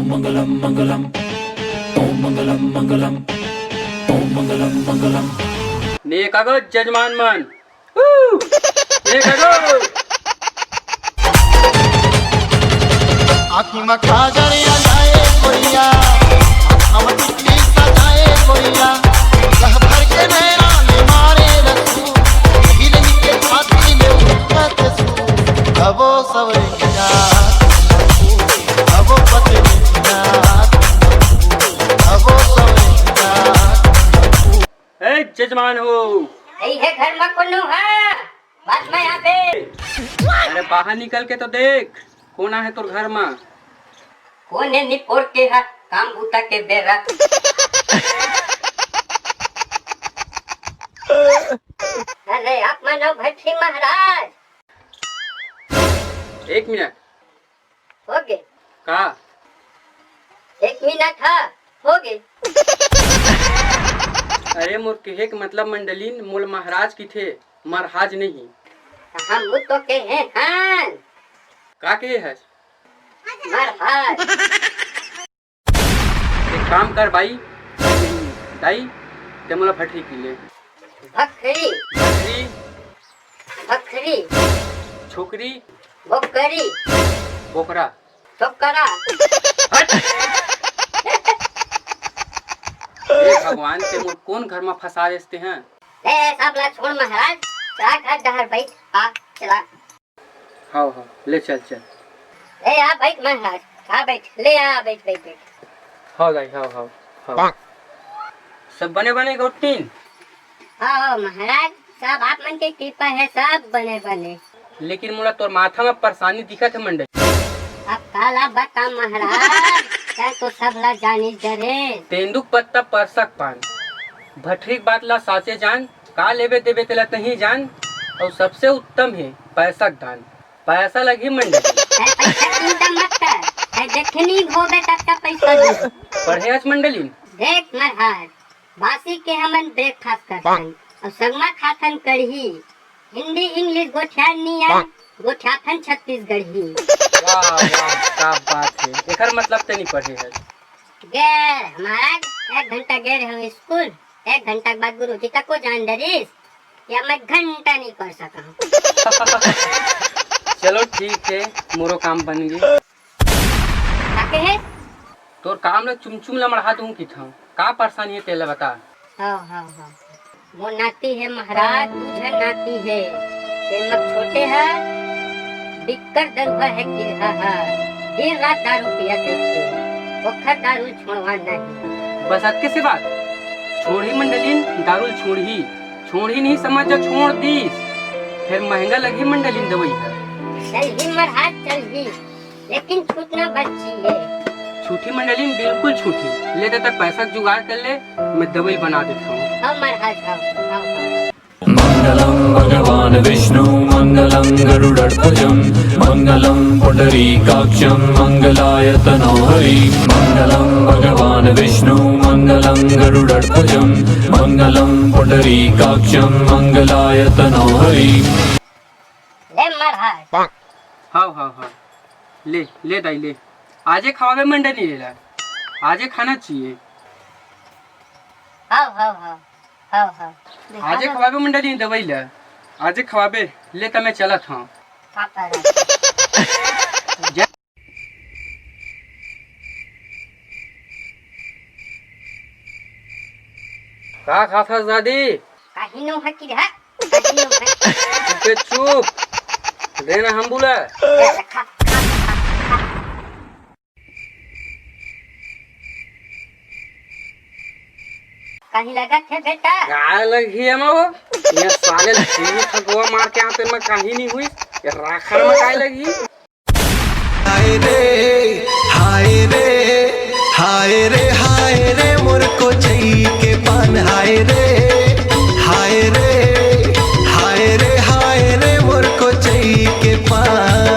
मंगलम मंगलम ओम मंगलम मंगलम ओम मंगलम मंगलम। नेकागो जजमान मन नेकागो आँखी में खाजड़िया जाए कोइया हम टिकली सजाए कोइया कह भर के नैना में मारे रसू हिरनी के छाती में उठत सू अबो सवरिया अबो पतलिया अबो सवरिया। ए जजमान हो यही है घर में कौन है बात में यहाँ पे। अरे बाहर निकल के तो देख कोना है तोर घर में। कौन है निपोर के है काम बूता के बेरा। अरे आप मानो भट्टी महाराज। एक मिनट हो गए का 1 मिनट है हो गए। अरे मोर कहे के मतलब मंडलीन मोल महाराज की थे महाराज नहीं। हम तो के हैं हाँ का के है महाराज। एक काम कर भाई दाई ते मोला भट्टी की ले बकरी भट्टी बकरी छोकरी बकरी बोकरा छोकरा। हे भगवान ते मोर कौन घर में फंसा देते हैं। ए सब ला छोड़ महाराज चला घर डहर बैठ आ चला। हाँ हाँ ले चल चल। ए आ बैठ महाराज आ बैठ ले आ बैठ बैठ बैठ। हाँ दाई हाँ हाँ हाँ सब बने बने गोटीन। हाँ महाराज सब आप मन के कृपा है सब बने बने। लेकिन मोला तोर माथा में परेशानी दिखत है मंडल। अब काला बता महाराज क्या तो सब ला जानी जरे। तेंदुक पत्ता परसक पान भटरी बात ला साचे जान का लेबे देबे तेला तही जान और सबसे उत्तम है पैसा दान पैसा लगी मंडल। है पैसा चिंता मत कर है देखनी होबे तक का पैसा दे। पढ़े आज मंडलीन देख महाराज बासी के हमन ब्रेकफास्ट करथन और संगमा खाथन कढ़ी हिंदी इंग्लिश गोठियानी है गोठियाथन छत्तीसगढ़ी। वाह वाह क्या बात है एकर मतलब ते नहीं पढ़े है। गैर महाराज 1 घंटा गैर हम स्कूल 1 घंटा के बाद गुरुजी तक को जान डरिस या मैं घंटा नहीं कर सका हूँ। चलो ठीक है मोरो काम बन गई। ताके है तोर काम ला चुमचुम ला मढ़ा दूं की था का परेशानी है तेला बता। हाँ वो नाती है महाराज तुझे नाती है तेमक छोटे है बिक्कर दरुआ है गिरहा है दिन रात दारू पिया देते पोखर दारू छोड़वा नहीं। बस अक्के से बात छोड़ी मंडलीन दारू छोड़ी नहीं समझ जा छोड़ दीस फिर महंगा लगी मंडलीन दवाई है। चल ही महाराज चल ही लेकिन छूटना बच्ची है। छूटी मंडलीन बिल्कुल छूटी ले देता पैसा जुगाड़ कर ले मैं दवाई बना देता हूँ। हाँ महाराज हाँ मंगलम भगवान विष्णु मंगलम गरुड़ध्वजं मंगलम पुंडरीकाक्षं मंगलायतनो हरि। मंगलम भगवान विष्णु मंगलम गरुड़ध्वजं मंगलम पुंडरीकाक्षं मंगलायतनो हरि। ले महाराज हाँ ले दाई ले आजे खवावे मंडली ले ला आजे खाना चाहिए। हाँ आजे खवाबे मंडली दवाई ले आजे खवाबे ले त मैं चलत हूँ। का खाता दादी कहीं नो है कि है कहीं नो है चुपे चुप देना हम बोला। खा कहीं लगा थे बेटा काय लगी है वो ये साले सीनी ठगवा मार के आते मैं कहीं नहीं हुई ये राखर में काय लगी। आए रे